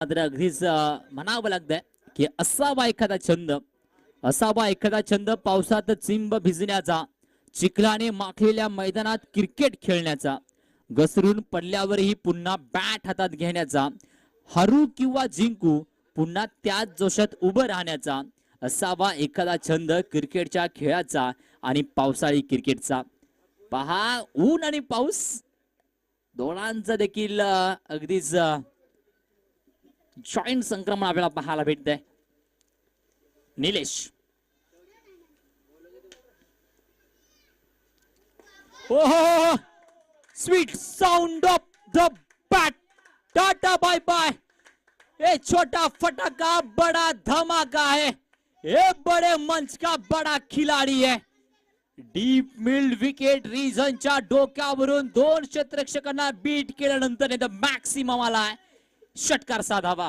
मात्र अगदीच म्हणावं लागतंय की असावा एखादा छंद पावसात चिंब भिजण्याचा, चिखलाने माखलेल्या मैदानात क्रिकेट खेळण्याचा, घसरून पडल्यावरही पुन्हा बॅट हातात घेण्याचा, हरू किंवा जिंकू पुन्हा त्याच जोशात उभं राहण्याचा असावा एखादा छंद क्रिकेटच्या खेळाचा आणि पावसाळी क्रिकेटचा. पहा ऊन आणि पाऊस दोघांचं देखील अगदीच जॉईंट संक्रमण आपल्याला पाहायला भेटतंय. निलेश ओहो sweet sound of the bat. Tata bye bye. ये छोटा फटाका बड़ा धमाका है. ये बड़े मंच का बड़ा खिलाड़ी है. डीप मिड विकेट रिझनच्या डोक्यावरून दोन क्षेत्ररक्षकांना बीट केल्यानंतर मॅक्सिमम आलाय. षटकार साधावा.